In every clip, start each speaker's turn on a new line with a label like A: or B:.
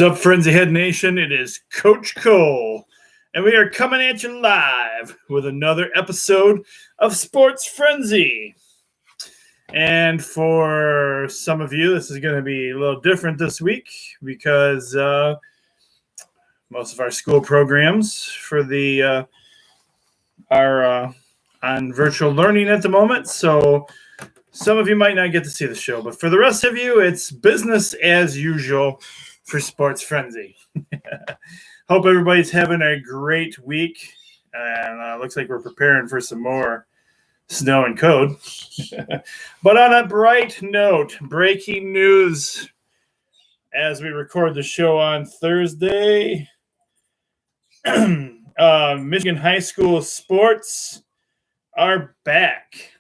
A: What's up, Frenzy Head Nation? It is Coach Cole, and we are coming at you live with another episode of Sports Frenzy. And for some of you, this is going to be a little different this week because most of our school programs for the are on virtual learning at the moment. So some of you might not get to see the show, but for the rest of you, it's business as usual for Sports Frenzy. Hope everybody's having a great week, and looks like we're preparing for some more snow and code. But on a bright note, breaking news as we record the show on Thursday. Michigan high school sports are back.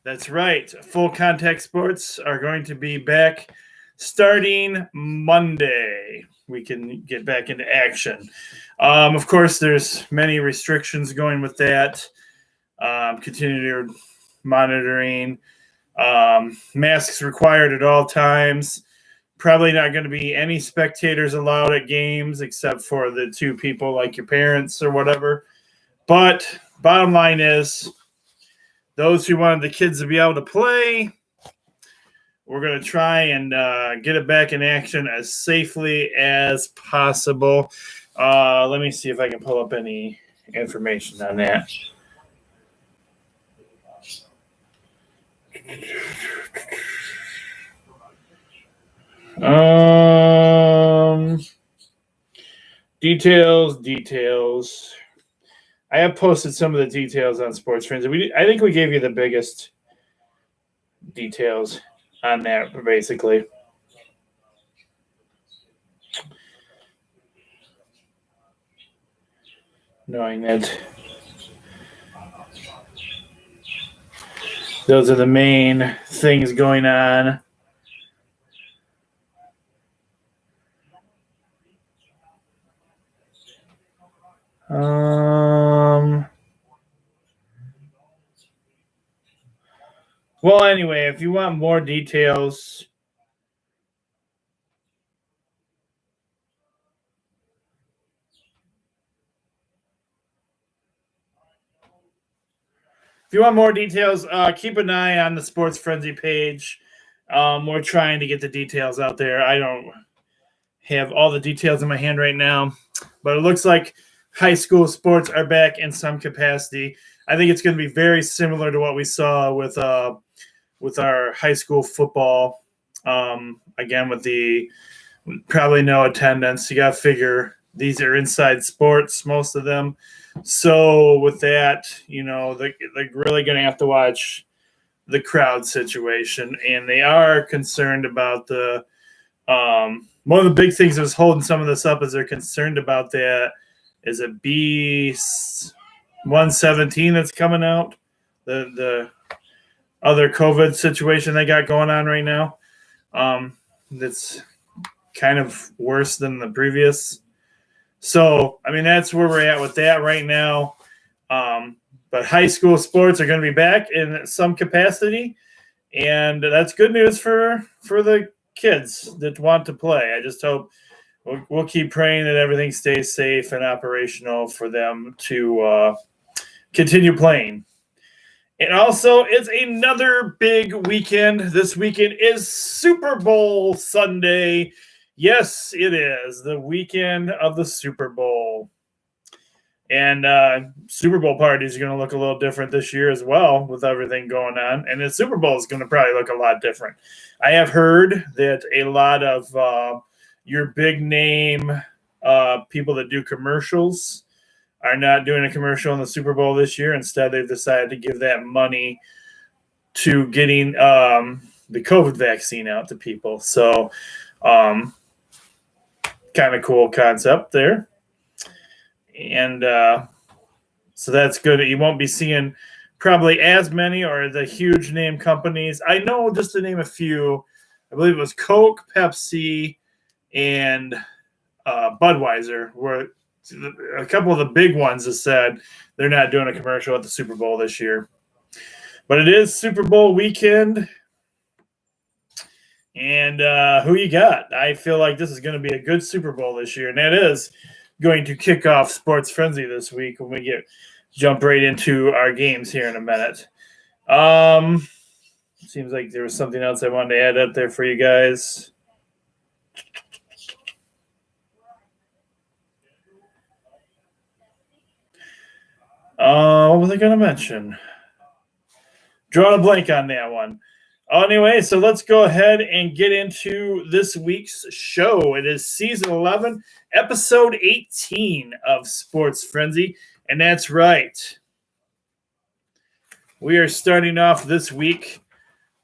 A: That's right. Full contact sports are going to be back starting Monday. We can get back into action. Of course, there's many restrictions going with that. Continued monitoring. Masks required at all times. Probably not going to be any spectators allowed at games except for the two people like your parents or whatever. But bottom line is, those who wanted the kids to be able to play, we're going to try and get it back in action as safely as possible. Let me see if I can pull up any information on that. Details. I have posted some of the details on Sports Frenzy. I think we gave you the biggest details on that, basically. Knowing that those are the main things going on. Well, anyway, if you want more details, keep an eye on the Sports Frenzy page. We're trying to get the details out there. I don't have all the details in my hand right now, but it looks like high school sports are back in some capacity. I think it's going to be very similar to what we saw with our high school football. Again, with the probably no attendance. You got to figure these are inside sports, most of them. So with that, they're really going to have to watch the crowd situation, and they are concerned about the one of the big things that was holding some of this up is they're concerned about that is a B117 that's coming out, the other COVID situation they got going on right now. That's kind of worse than the previous. So, that's where we're at with that right now. But high school sports are going to be back in some capacity, and that's good news for the kids that want to play. I just hope we'll keep praying that everything stays safe and operational for them to continue playing. And also, it's another big weekend. This weekend is Super Bowl Sunday. Yes, it is the weekend of the Super Bowl. And Super Bowl parties are going to look a little different this year as well with everything going on. And the Super Bowl is going to probably look a lot different. I have heard that a lot of your big name people that do commercials are not doing a commercial in the Super Bowl this year. Instead, they've decided to give that money to getting the COVID vaccine out to people. So kind of cool concept there. And so that's good. You won't be seeing probably as many or the huge name companies. I know, just to name a few, I believe it was Coke, Pepsi, and Budweiser were a couple of the big ones that said they're not doing a commercial at the Super Bowl this year. But it is Super Bowl weekend. And who you got? I feel like this is going to be a good Super Bowl this year, and that is going to kick off Sports Frenzy this week when we jump right into our games here in a minute. Seems like there was something else I wanted to add up there for you guys. What was I going to mention? Drawing a blank on that one. Anyway, so let's go ahead and get into this week's show. It is season 11, episode 18 of Sports Frenzy. And that's right. We are starting off this week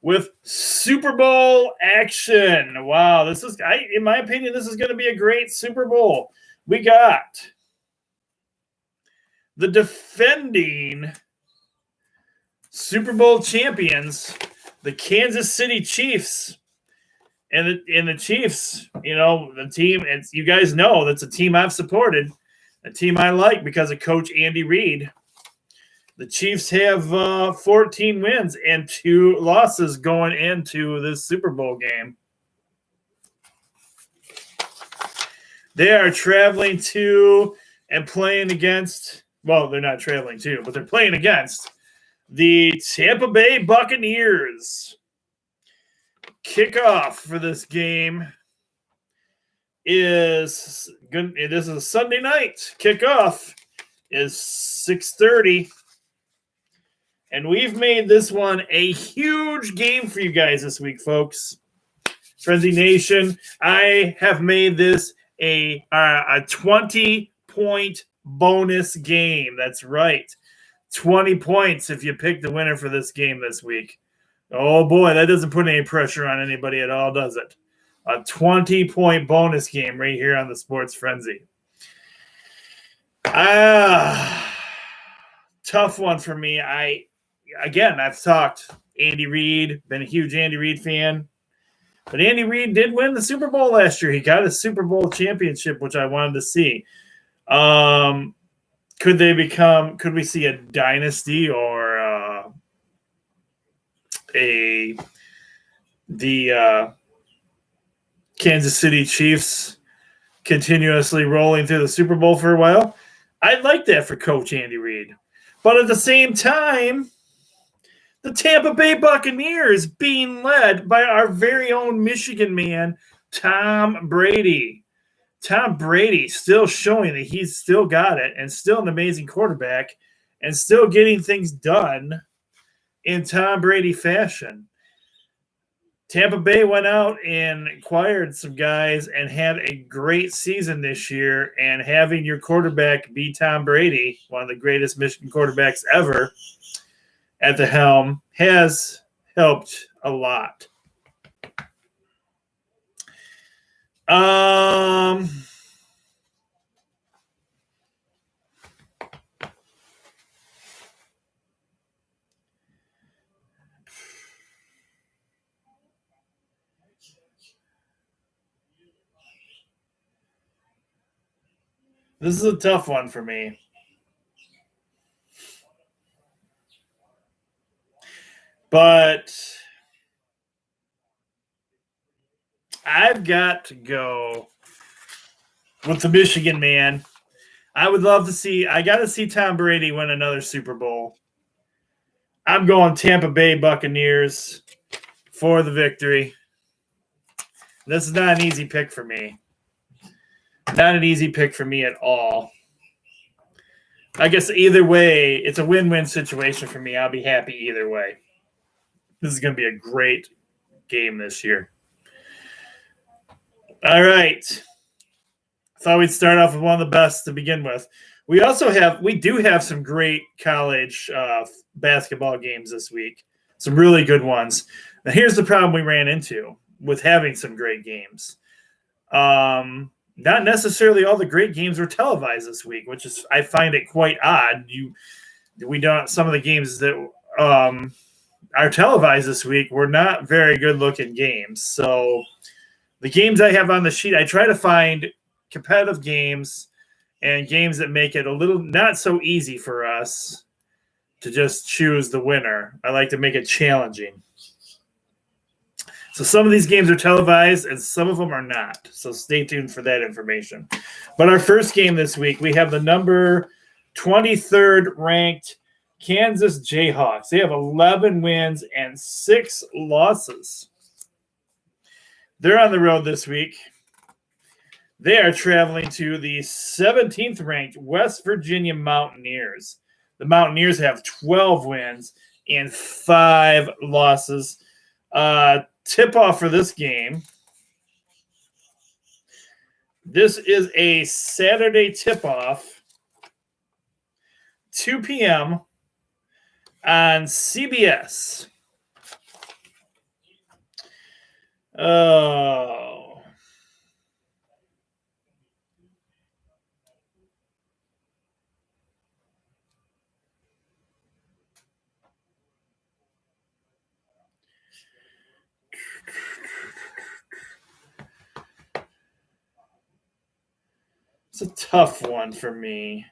A: with Super Bowl action. Wow, in my opinion, this is going to be a great Super Bowl. We got the defending Super Bowl champions, the Kansas City Chiefs, and the Chiefs. You know, the team. You guys know that's a team I've supported, a team I like because of Coach Andy Reid. The Chiefs have 14 wins and 2 losses going into this Super Bowl game. They are traveling to and playing against. Well, they're not traveling to, but they're playing against the Tampa Bay Buccaneers. Kickoff for this game is good. This is a Sunday night. Kickoff is 6:30. And we've made this one a huge game for you guys this week, folks. Frenzy Nation, I have made this a 20-point bonus game. That's right. 20 points if you pick the winner for this game this week. Oh, boy, that doesn't put any pressure on anybody at all, does it? A 20-point bonus game right here on the Sports Frenzy. Tough one for me. I've talked Andy Reid, been a huge Andy Reid fan. But Andy Reid did win the Super Bowl last year. He got a Super Bowl championship, which I wanted to see. Could we see a dynasty or the Kansas City Chiefs continuously rolling through the Super Bowl for a while? I'd like that for Coach Andy Reid. But at the same time, the Tampa Bay Buccaneers being led by our very own Michigan man, Tom Brady. Tom Brady still showing that he's still got it and still an amazing quarterback and still getting things done in Tom Brady fashion. Tampa Bay went out and acquired some guys and had a great season this year, and having your quarterback be Tom Brady, one of the greatest Michigan quarterbacks ever, at the helm has helped a lot. This is a tough one for me. But I've got to go with the Michigan man. I got to see Tom Brady win another Super Bowl. I'm going Tampa Bay Buccaneers for the victory. This is not an easy pick for me. Not an easy pick for me at all. I guess either way, it's a win-win situation for me. I'll be happy either way. This is going to be a great game this year. All right. Thought we'd start off with one of the best to begin with. We do have some great college basketball games this week. Some really good ones. Now, here's the problem we ran into with having some great games. Not necessarily all the great games were televised this week, which is, I find it quite odd. Some of the games that are televised this week were not very good looking games. So the games I have on the sheet, I try to find competitive games and games that make it a little not so easy for us to just choose the winner. I like to make it challenging. So some of these games are televised and some of them are not. So stay tuned for that information. But our first game this week, we have the number 23rd ranked Kansas Jayhawks. They have 11 wins and 6 losses. They're on the road this week. They are traveling to the 17th ranked West Virginia Mountaineers. The Mountaineers have 12 wins and 5 losses. Tip-off for this game. This is a Saturday tip-off, 2 p.m. on CBS. Oh. It's a tough one for me.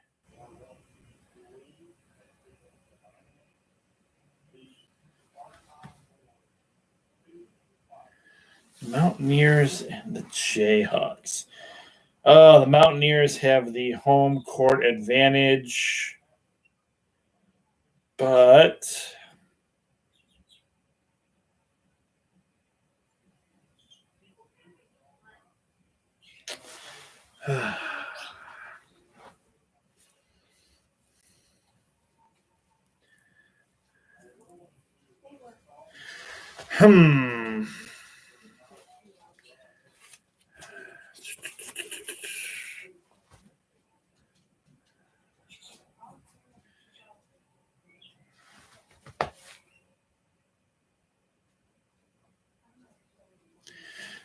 A: Mountaineers and the Jayhawks. The Mountaineers have the home court advantage, but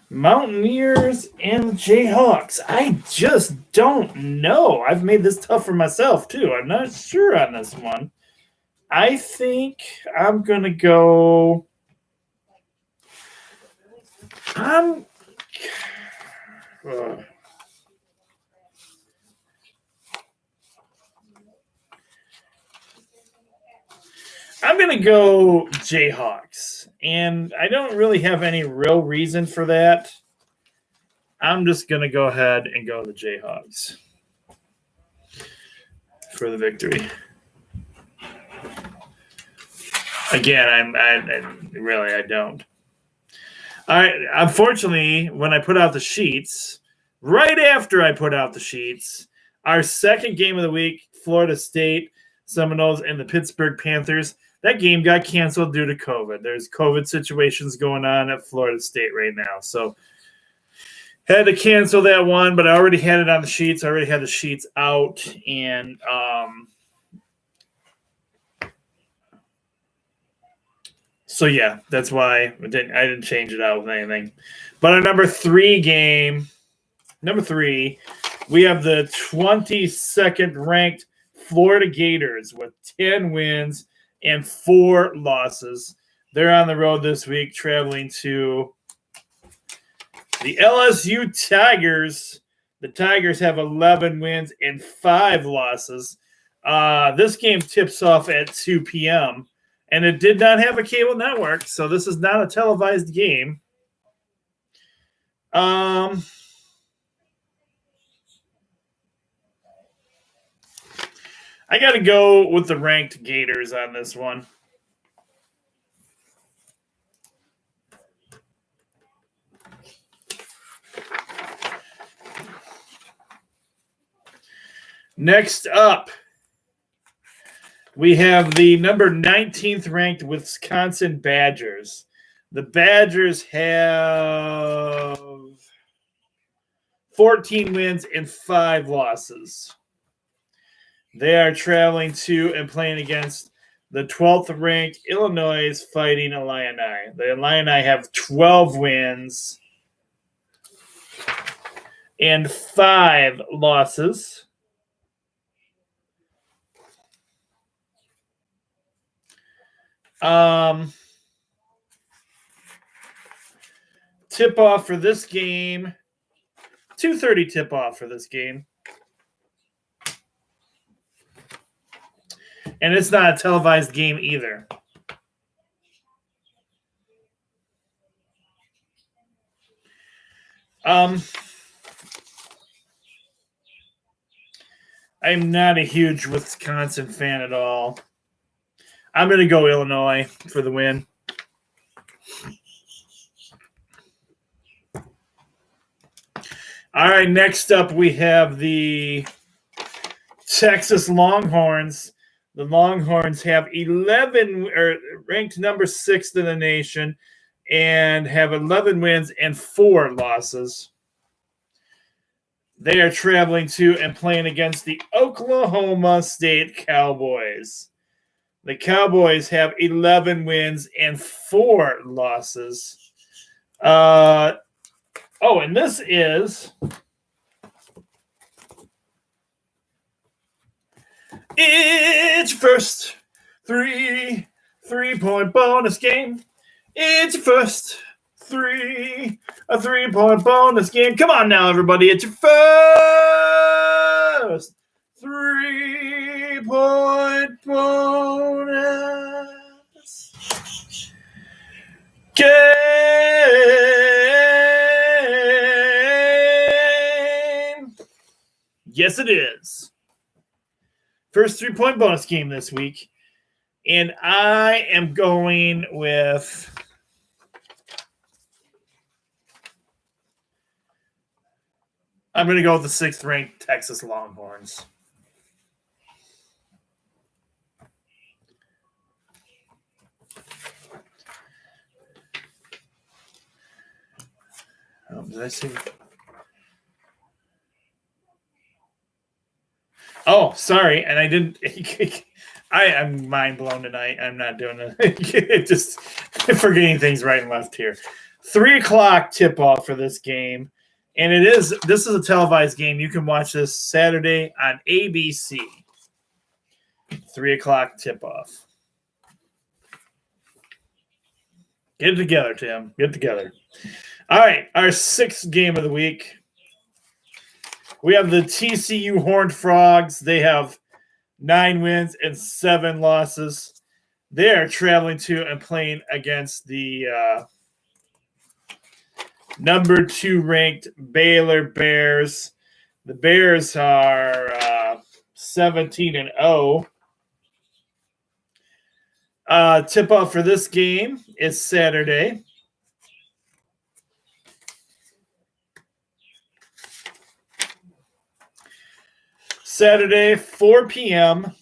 A: Mountaineers and Jayhawks. I just don't know. I've made this tough for myself, too. I'm not sure on this one. I think I'm going to go. I'm going to go Jayhawks. And I don't really have any real reason for that. I'm just going to go ahead and go the Jayhawks for the victory. Again, I don't. Unfortunately, when I put out the sheets, right after I put out the sheets, our second game of the week, Florida State Seminoles and the Pittsburgh Panthers, that game got canceled due to COVID. There's COVID situations going on at Florida State right now. So had to cancel that one, but I already had it on the sheets. I already had the sheets out. And so, yeah, that's why I didn't change it out with anything. But our number 3, we have the 22nd ranked Florida Gators with 10 wins and 4 losses. They're on the road this week, traveling to the LSU Tigers. The Tigers have 11 wins and 5 losses. This game tips off at 2 p.m., and it did not have a cable network, so this is not a televised game. I got to go with the ranked Gators on this one. Next up, we have the number 19th ranked Wisconsin Badgers. The Badgers have 14 wins and 5 losses. They are traveling to and playing against the 12th ranked Illinois Fighting Illini. The Illini have 12 wins and 5 losses. Tip-off for this game, 2:30 tip-off for this game. And it's not a televised game either. I'm not a huge Wisconsin fan at all. I'm going to go Illinois for the win. All right, next up we have the Texas Longhorns. The Longhorns have 11, or ranked number 6th in the nation, and have 11 wins and 4 losses. They are traveling to and playing against the Oklahoma State Cowboys. The Cowboys have 11 wins and 4 losses. And this is it's your first three-point bonus game. It's your first three-point bonus game. Come on now, everybody. It's your first 3-point bonus game. Yes, it is. First 3-point bonus game this week. And I am going with I'm going to go with the 6th-ranked Texas Longhorns. Did I see? Oh, sorry. And I didn't. I'm mind blown tonight. I'm not doing it. Just forgetting things right and left here. 3:00 tip off for this game. And this is a televised game. You can watch this Saturday on ABC. 3:00 tip off. Get it together, Tim. Get it together. All right, our 6th game of the week. We have the TCU Horned Frogs. They have 9 wins and 7 losses. They are traveling to and playing against the number 2 ranked Baylor Bears. The Bears are 17-0. Tip off for this game is Saturday. Saturday, 4 p.m.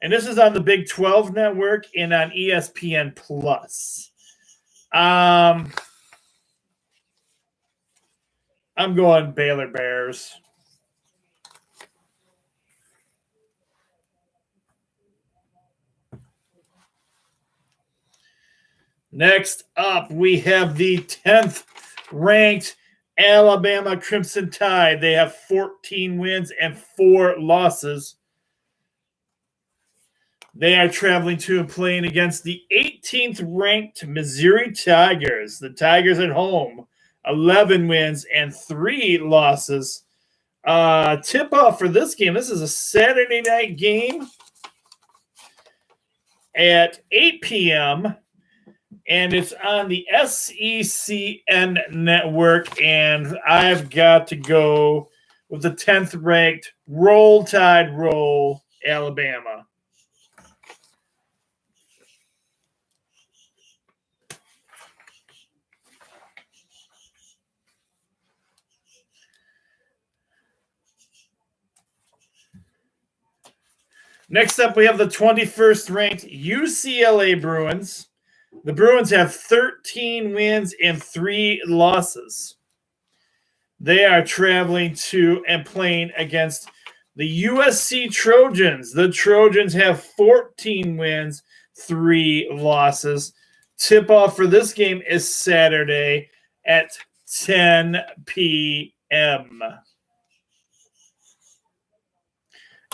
A: And this is on the Big 12 network and on ESPN Plus. I'm going Baylor Bears. Next up, we have the 10th ranked Alabama Crimson Tide. They have 14 wins and 4 losses. They are traveling to and playing against the 18th ranked Missouri Tigers. The Tigers at home, 11 wins and 3 losses. Tip off for this game. This is a Saturday night game at 8 p.m. And it's on the SECN network, and I've got to go with the 10th ranked Roll Tide Roll, Alabama. Next up, we have the 21st ranked UCLA Bruins. The Bruins have 13 wins and 3 losses. They are traveling to and playing against the USC Trojans. The Trojans have 14 wins, 3 losses. Tip-off for this game is Saturday at 10 p.m.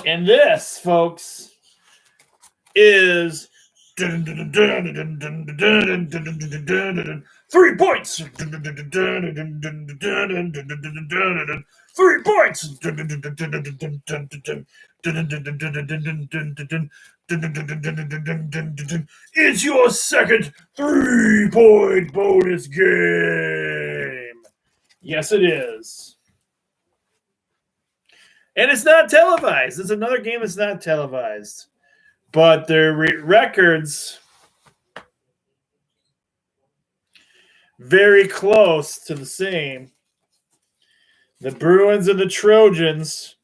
A: And this, folks, is 3 points. 3 points. It's your second 3-point bonus game. Yes, it is. And it's not televised. It's another game that's not televised. But their records very close to the same. The Bruins and the Trojans.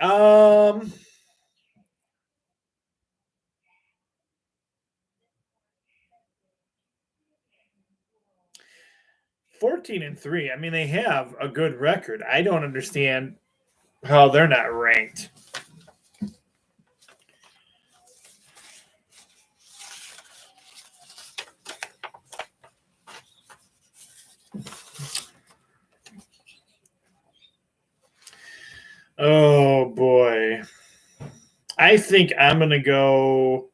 A: um 14-3. I mean, they have a good record. I don't understand how they're not ranked. Oh boy. I think I'm going to go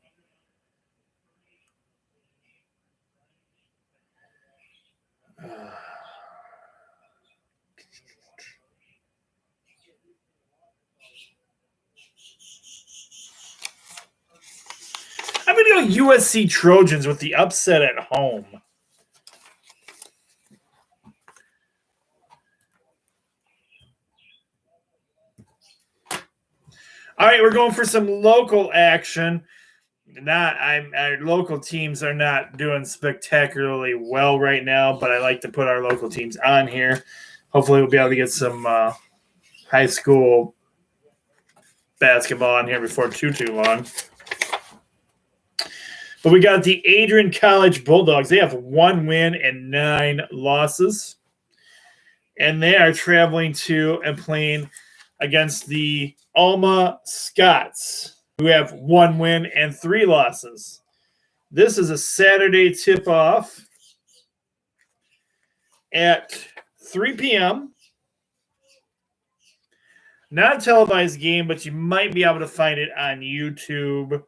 A: I'm going to go USC Trojans with the upset at home. All right, we're going for some local action. Our local teams are not doing spectacularly well right now, but I like to put our local teams on here. Hopefully, we'll be able to get some high school basketball on here before too long. But we got the Adrian College Bulldogs. They have 1 win and 9 losses. And they are traveling to and playing against the Alma Scots, who have 1 win and 3 losses. This is a Saturday tip-off at 3 p.m. Not a televised game, but you might be able to find it on YouTube.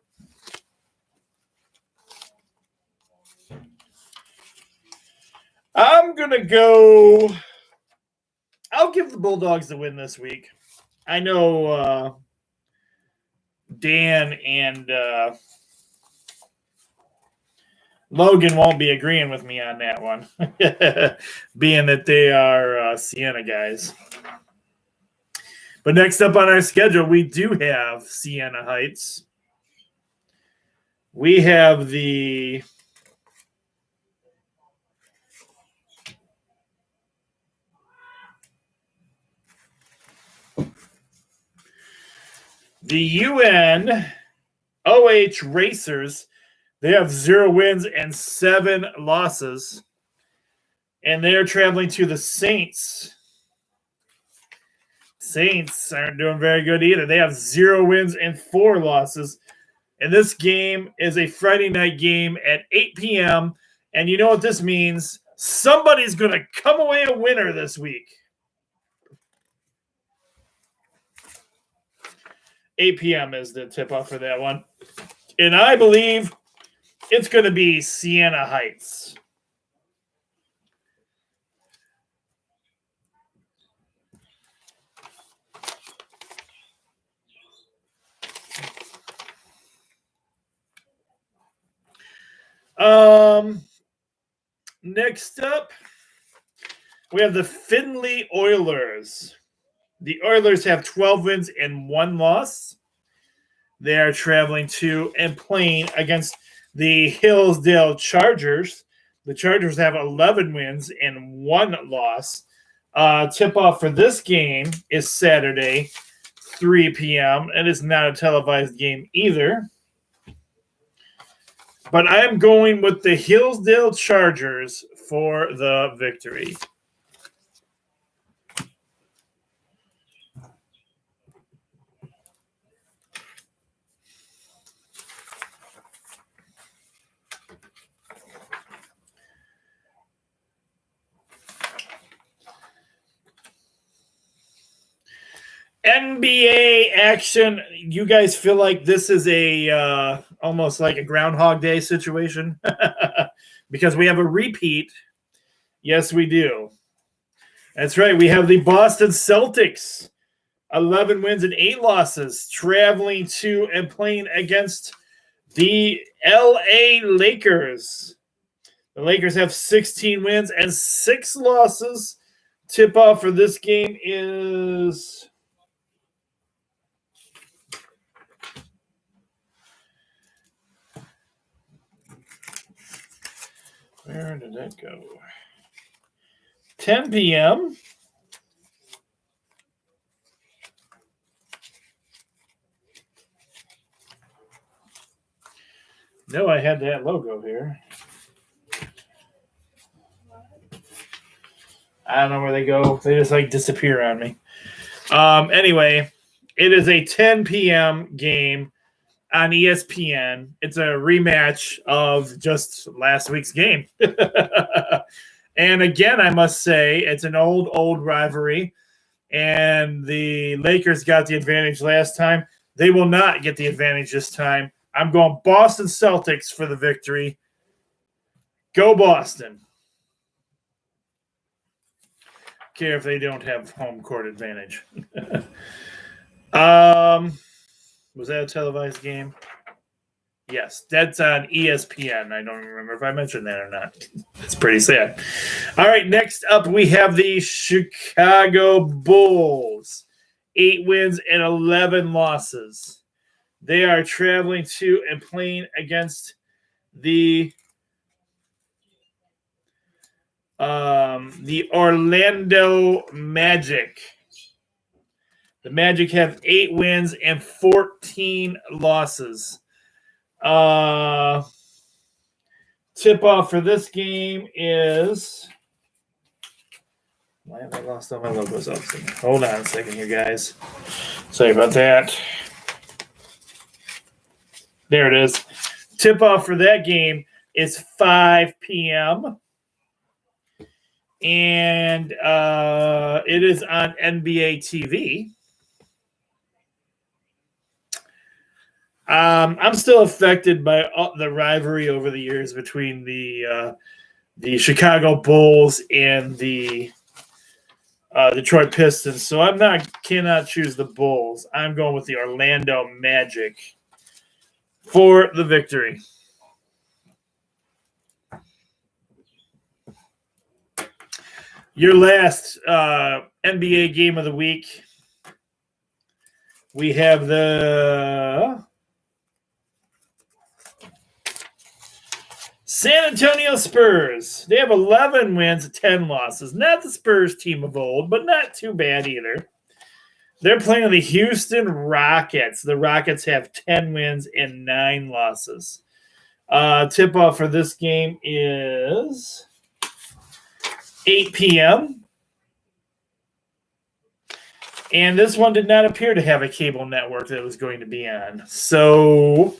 A: I'm going to go – I'll give the Bulldogs the win this week. I know Dan and Logan won't be agreeing with me on that one, being that they are Siena guys. But next up on our schedule, we do have Siena Heights. We have the UNOH Racers. They have 0 wins and 7 losses. And they're traveling to the Saints. Saints aren't doing very good either. They have 0 wins and 4 losses. And this game is a Friday night game at 8 p.m. And you know what this means? Somebody's going to come away a winner this week. 8 p.m. is the tip-off for that one. And I believe it's going to be Siena Heights. Next up, we have the Findlay Oilers. The Oilers have 12 wins and 1 loss. They are traveling to and playing against the Hillsdale Chargers. The Chargers have 11 wins and 1 loss. Tip-off for this game is Saturday, 3 p.m. It is not a televised game either. But I'm going with the Hillsdale Chargers for the victory. NBA action. You guys feel like this is a almost like a Groundhog Day situation? Because we have a repeat. Yes, we do. That's right. We have the Boston Celtics, 11 wins and 8 losses, traveling to and playing against the LA Lakers. The Lakers have 16 wins and 6 losses. Tip off for this game is where did that go? 10 p.m. No, I had that logo here. I don't know where they go. They just like disappear on me. Anyway, it is a 10 p.m. game on ESPN. It's a rematch of just last week's game. And again, I must say, it's an old rivalry. And the Lakers got the advantage last time. They will not get the advantage this time. I'm going Boston Celtics for the victory. Go Boston. Care if they don't have home court advantage. Was that a televised game? Yes, that's on ESPN. I don't remember if I mentioned that or not. It's pretty sad. All right, next up we have the Chicago Bulls. 8 wins and 11 losses. They are traveling to and playing against the Orlando Magic. The Magic have 8 wins and 14 losses. Tip off for this game is. Why have I lost all my logos up? Hold on a second here, guys. Sorry about that. There it is. Tip off for that game is 5 p.m. And it is on NBA TV. I'm still affected by the rivalry over the years between the Chicago Bulls and the Detroit Pistons. So cannot choose the Bulls. I'm going with the Orlando Magic for the victory. Your last NBA game of the week. We have the San Antonio Spurs. They have 11 wins, 10 losses. Not the Spurs team of old, but not too bad either. They're playing the Houston Rockets. The Rockets have 10 wins and 9 losses. Tip-off for this game is 8 p.m. And this one did not appear to have a cable network that it was going to be on. So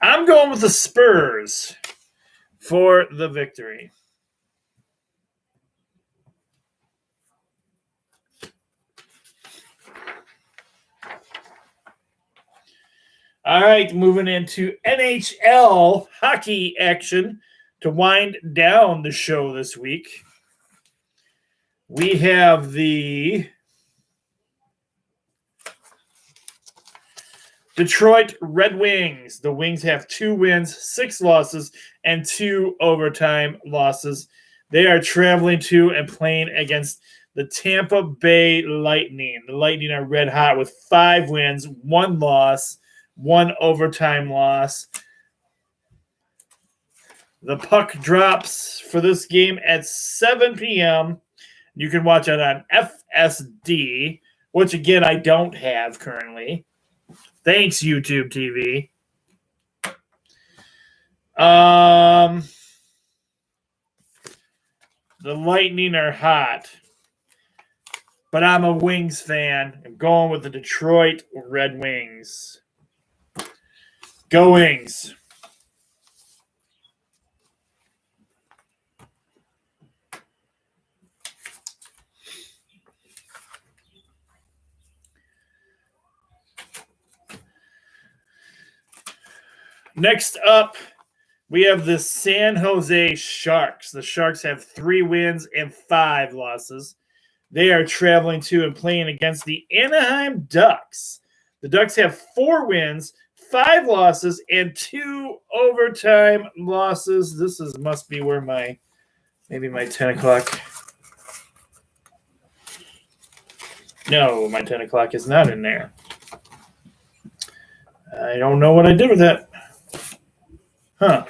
A: I'm going with the Spurs for the victory. All right, moving into NHL hockey action to wind down the show this week. We have the Detroit Red Wings. The Wings have 2 wins, 6 losses, and 2 overtime losses. They are traveling to and playing against the Tampa Bay Lightning. The Lightning are red hot with 5 wins, 1 loss, 1 overtime loss. The puck drops for this game at 7 p.m. You can watch it on FSD, which, again, I don't have currently. Thanks, YouTube TV. The Lightning are hot, but I'm a Wings fan. I'm going with the Detroit Red Wings. Go Wings. Next up, We have the San Jose Sharks. The Sharks have 3 wins and 5 losses. They are traveling to and playing against the Anaheim Ducks. The Ducks have 4 wins, 5 losses, and 2 overtime losses. This must be where maybe my 10 o'clock. No, my 10 o'clock is not in there. I don't know what I did with that. Huh.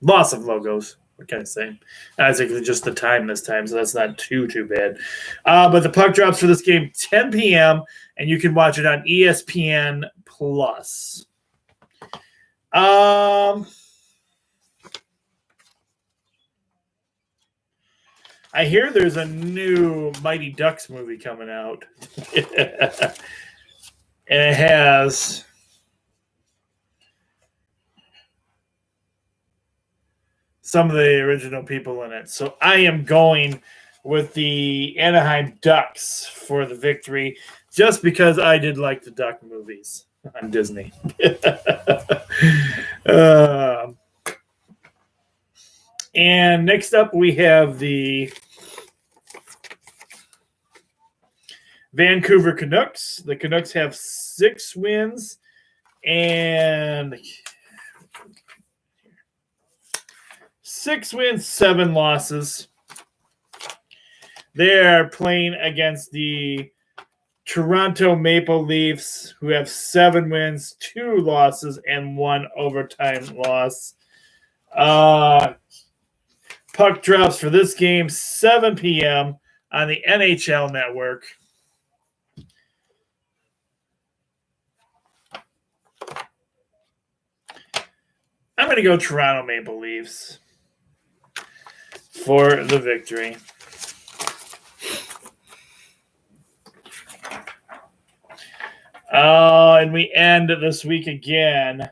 A: Loss of logos. What can I say? I think it's just the time this time, so that's not too bad. But the puck drops for this game 10 p.m., and you can watch it on ESPN Plus. I hear there's a new Mighty Ducks movie coming out. And it has some of the original people in it. So I am going with the Anaheim Ducks for the victory, just because I did like the Duck movies on Disney. And next up, we have the Vancouver Canucks. The Canucks have 6 wins and 6 wins, 7 losses. They are playing against the Toronto Maple Leafs, who have 7 wins, 2 losses, and 1 overtime loss. Puck drops for this game 7 p.m. on the NHL Network. I'm going to go Toronto Maple Leafs for the victory. And we end this week again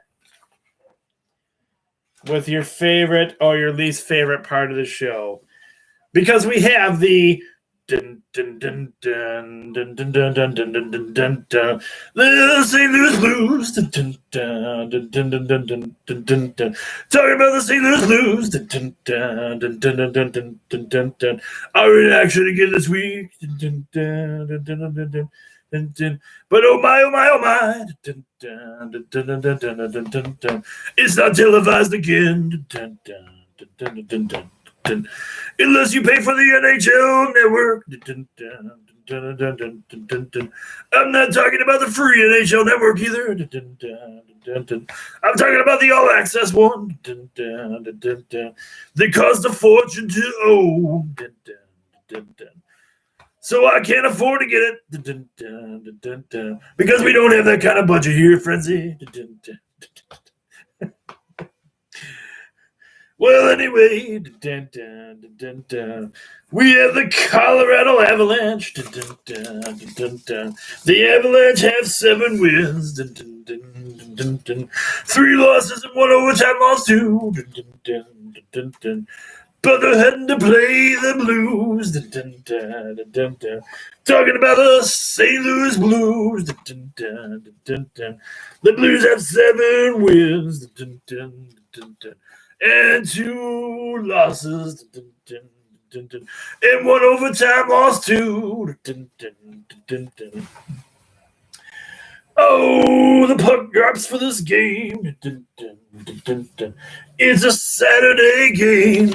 A: with your favorite or your least favorite part of the show, because we have the dun dun dun dun dun dun dun dun dun dun dun dun dun. The St. Louis Blues. Dun dun dun dun dun dun dun dun dun dun. Talking about the St. Louis Blues. Dun dun dun dun dun dun dun dun dun dun. Our reaction again this week. Dun dun dun dun dun dun dun. Dun, dun. But oh my, oh my, oh my. Dun, dun, dun, dun, dun, dun, dun, dun, dun, dun. It's not televised again. Dun, dun, dun, dun, dun, dun, dun. Unless you pay for the NHL Network. Dun, dun, dun, dun, dun, dun, dun, dun, dun. I'm not talking about the free NHL Network either. Dun, dun, dun, dun, dun. I'm talking about the All Access one. Dun, dun, dun, dun, dun. They cost a fortune to own. Dun, dun, dun, dun. So I can't afford to get it. Dun, dun, dun, dun, dun, dun. Because we don't have that kind of budget here, Frenzy. Dun, dun, dun, dun, dun. Well, anyway, dun, dun, dun, dun, dun. We have the Colorado Avalanche. Dun, dun, dun, dun, dun, dun. The Avalanche have 7 wins. Dun, dun, dun, dun, dun, dun. 3 losses and 1 overtime loss too. Dun, dun, dun, dun, dun, dun. But they're heading to play the Blues. Dun, dun, dun, dun, dun, dun. Talking about the St. Louis Blues. Dun, dun, dun, dun, dun, dun. The Blues have 7 wins. Dun, dun, dun, dun, dun. And 2 losses. Dun, dun, dun, dun, dun. And 1 overtime loss too. Dun, dun, dun, dun, dun. Oh, the puck drops for this game. Dun, dun, dun, dun, dun. It's a Saturday game.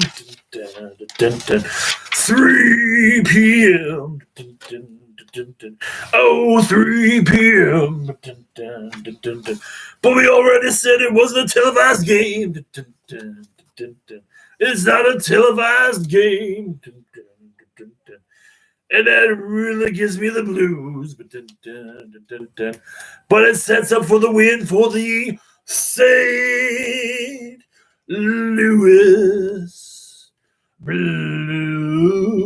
A: Dun, dun, dun, dun. 3 p.m. Dun, dun, dun, dun. Oh, 3 p.m. Dun, dun, dun, dun, dun. But we already said it wasn't a televised game. Dun, dun, dun, dun, dun. It's not a televised game. Dun, dun, dun, dun. And that really gives me the blues. But it sets up for the win for the St. Louis Blues.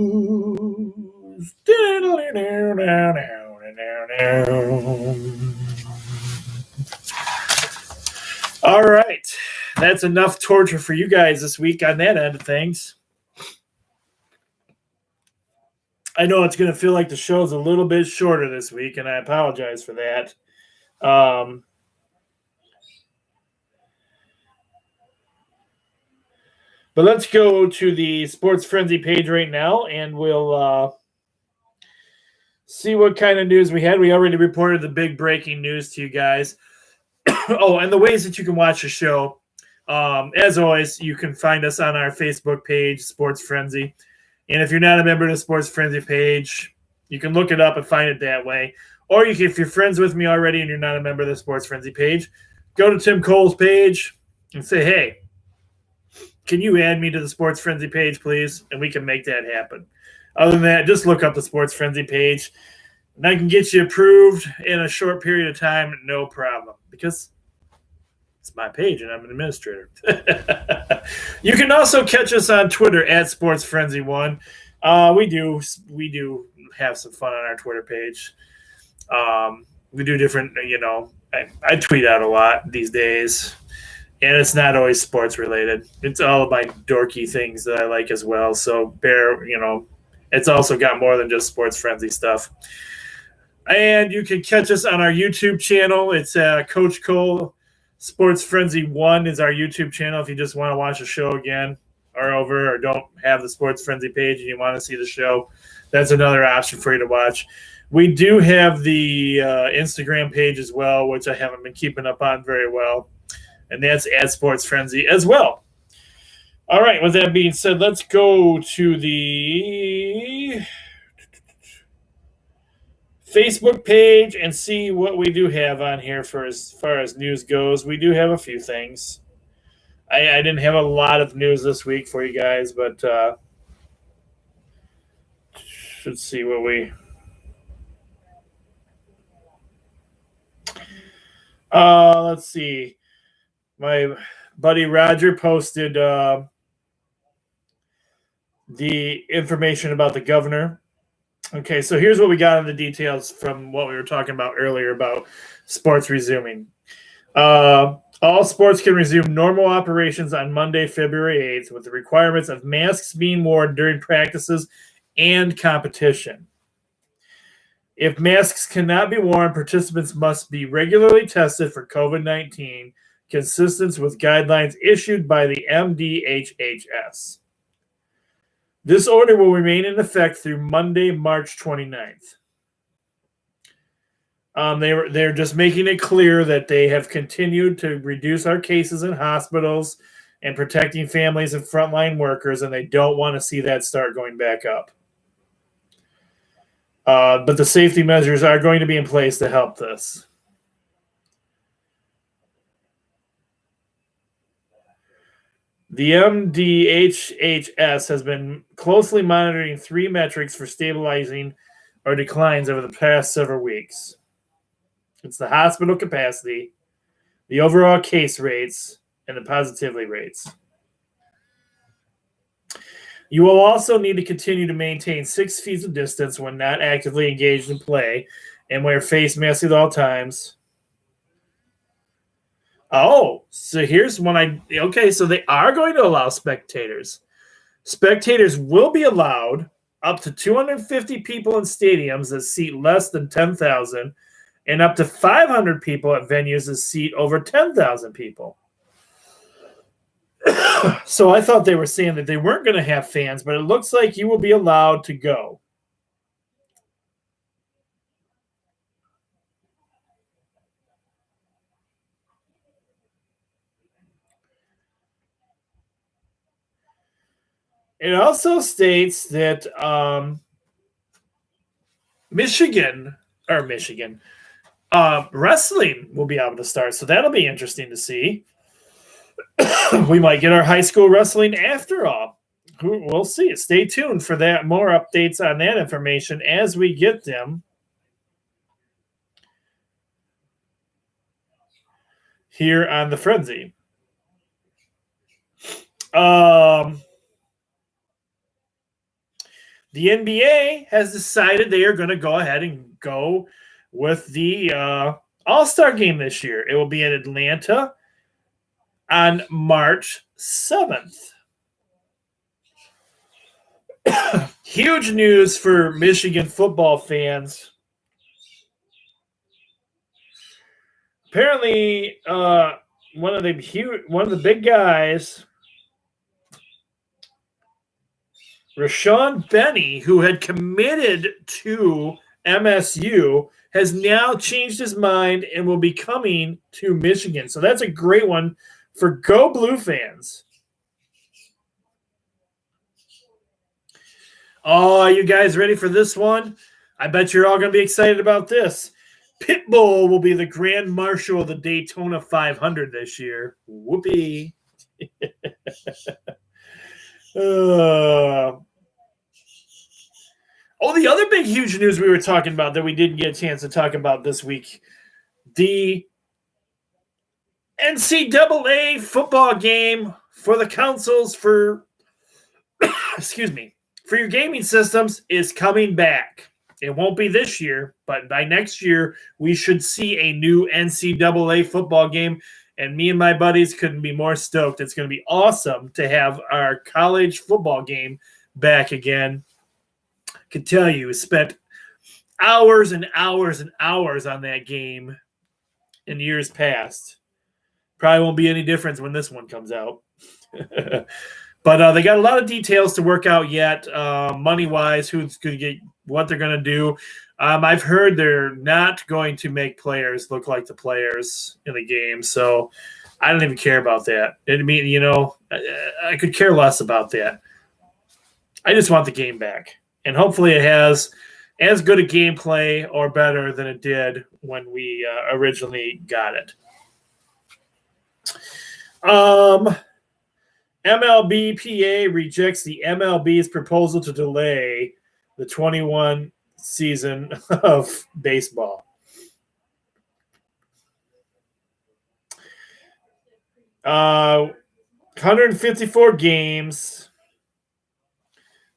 A: All right. That's enough torture for you guys this week on that end of things. I know it's going to feel like the show's a little bit shorter this week, and I apologize for that. But let's go to the Sports Frenzy page right now, and we'll see what kind of news we had. We already reported the big breaking news to you guys. Oh, and the ways that you can watch the show. As always, you can find us on our Facebook page, Sports Frenzy. And if you're not a member of the Sports Frenzy page, you can look it up and find it that way. Or you can, if you're friends with me already and you're not a member of the Sports Frenzy page, go to Tim Cole's page and say, hey, can you add me to the Sports Frenzy page, please? And we can make that happen. Other than that, just look up the Sports Frenzy page. And I can get you approved in a short period of time, no problem. Because it's my page and I'm an administrator. You can also catch us on Twitter at Sports Frenzy 1. We do have some fun on our Twitter page. We do different, I tweet out a lot these days. And it's not always sports related. It's all of my dorky things that I like as well. So it's also got more than just Sports Frenzy stuff. And you can catch us on our YouTube channel. It's Coach Cole Sports Frenzy 1 is our YouTube channel. If you just want to watch the show again or don't have the Sports Frenzy page and you want to see the show, that's another option for you to watch. We do have the Instagram page as well, which I haven't been keeping up on very well. And that's at Sports Frenzy as well. All right, with that being said, let's go to the Facebook page and see what we do have on here for as far as news goes. We do have a few things. I didn't have a lot of news this week for you guys, but let's see what we... let's see. My buddy Roger posted the information about the governor. Okay, so here's what we got in the details from what we were talking about earlier about sports resuming. All sports can resume normal operations on Monday, February 8th, with the requirements of masks being worn during practices and competition. If masks cannot be worn, participants must be regularly tested for COVID-19, consistent with guidelines issued by the MDHHS. This order will remain in effect through Monday, March 29th. They're just making it clear that they have continued to reduce our cases in hospitals and protecting families and frontline workers, and they don't want to see that start going back up. But the safety measures are going to be in place to help this. The MDHHS has been closely monitoring three metrics for stabilizing or declines over the past several weeks. It's the hospital capacity, the overall case rates, and the positivity rates. You will also need to continue to maintain 6 feet of distance when not actively engaged in play and wear face masks at all times. Oh, so here's one. So they are going to allow spectators. Spectators will be allowed up to 250 people in stadiums that seat less than 10,000 and up to 500 people at venues that seat over 10,000 people. So I thought they were saying that they weren't going to have fans, but it looks like you will be allowed to go. It also states that Michigan wrestling will be able to start, so that'll be interesting to see. We might get our high school wrestling after all. We'll see. Stay tuned for that. More updates on that information as we get them here on the Frenzy. The NBA has decided they are going to go ahead and go with the All-Star game this year. It will be in Atlanta on March 7th. Huge news for Michigan football fans. Apparently, one of the big guys Rashawn Benny, who had committed to MSU, has now changed his mind and will be coming to Michigan. So that's a great one for Go Blue fans. Oh, are you guys ready for this one? I bet you're all going to be excited about this. Pitbull will be the Grand Marshal of the Daytona 500 this year. Whoopee. The other big, huge news we were talking about that we didn't get a chance to talk about this week, the NCAA football game for the consoles for, excuse me, for your gaming systems is coming back. It won't be this year, but by next year, we should see a new NCAA football game, and me and my buddies couldn't be more stoked. It's going to be awesome to have our college football game back again. I can tell you, spent hours and hours and hours on that game in years past. Probably won't be any difference when this one comes out. But they got a lot of details to work out yet, money-wise, who's going to get what they're going to do. I've heard they're not going to make players look like the players in the game, so I don't even care about that. I mean, I could care less about that. I just want the game back, and hopefully it has as good a gameplay or better than it did when we originally got it. MLBPA rejects the MLB's proposal to delay the 21 season of baseball. Uh, 154 games.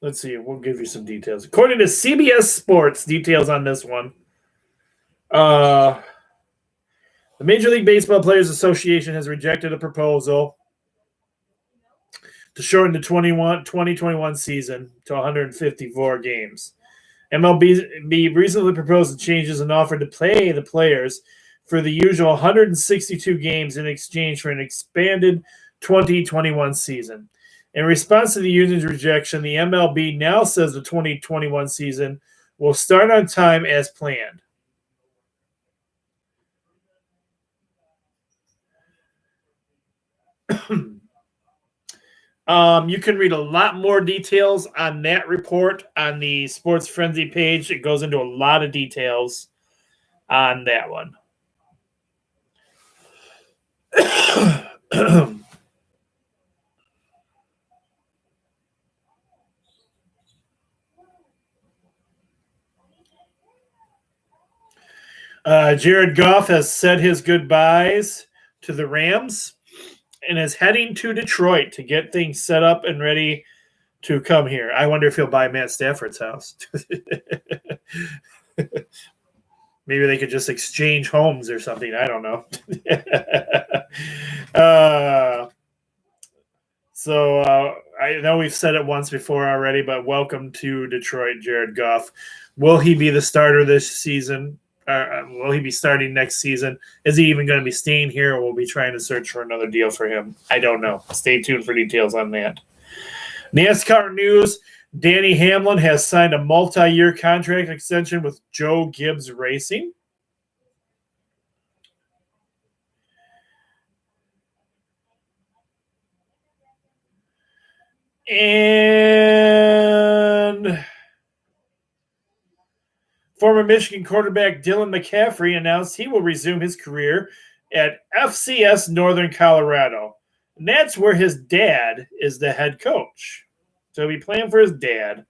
A: Let's see. We'll give you some details. According to CBS Sports, details on this one. The Major League Baseball Players Association has rejected a proposal to shorten the 2021 season to 154 games. MLB recently proposed the changes and offered to pay the players for the usual 162 games in exchange for an expanded 2021 season. In response to the union's rejection, the MLB now says the 2021 season will start on time as planned. You can read a lot more details on that report on the Sports Frenzy page. It goes into a lot of details on that one. Jared Goff has said his goodbyes to the Rams and is heading to Detroit to get things set up and ready to come here. I wonder if he'll buy Matt Stafford's house. Maybe they could just exchange homes or something. I don't know. I know we've said it once before already, but welcome to Detroit, Jared Goff. Will he be the starter this season? Will he be starting next season? Is he even going to be staying here, or will we be trying to search for another deal for him? I don't know. Stay tuned for details on that. NASCAR news. Danny Hamlin has signed a multi-year contract extension with Joe Gibbs Racing. And former Michigan quarterback Dylan McCaffrey announced he will resume his career at FCS Northern Colorado. And that's where his dad is the head coach. So he'll be playing for his dad.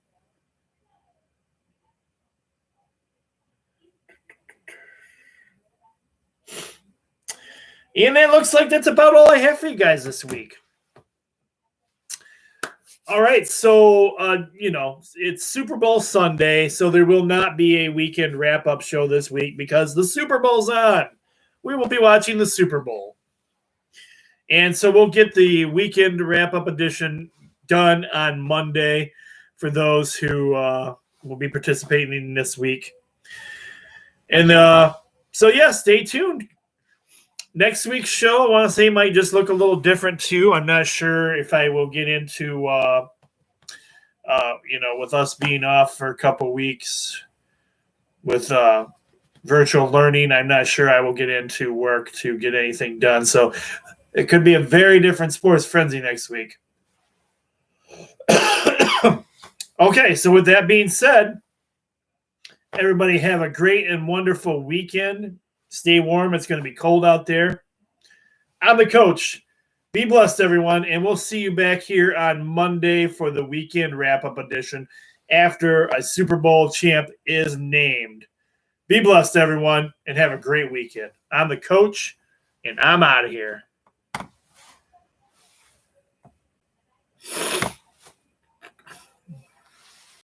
A: And it looks like that's about all I have for you guys this week. All right, so, it's Super Bowl Sunday, so there will not be a weekend wrap-up show this week because the Super Bowl's on. We will be watching the Super Bowl. And so we'll get the weekend wrap-up edition done on Monday for those who will be participating this week. And stay tuned. Next week's show, I want to say, might just look a little different too. I'm not sure if I will get into With us being off for a couple weeks with virtual learning, I'm not sure I will get into work to get anything done. So it could be a very different sports frenzy next week. Okay, so with that being said, everybody have a great and wonderful weekend. Stay warm. It's going to be cold out there. I'm the coach. Be blessed, everyone, and we'll see you back here on Monday for the weekend wrap-up edition after a Super Bowl champ is named. Be blessed, everyone, and have a great weekend. I'm the coach, and I'm out of here.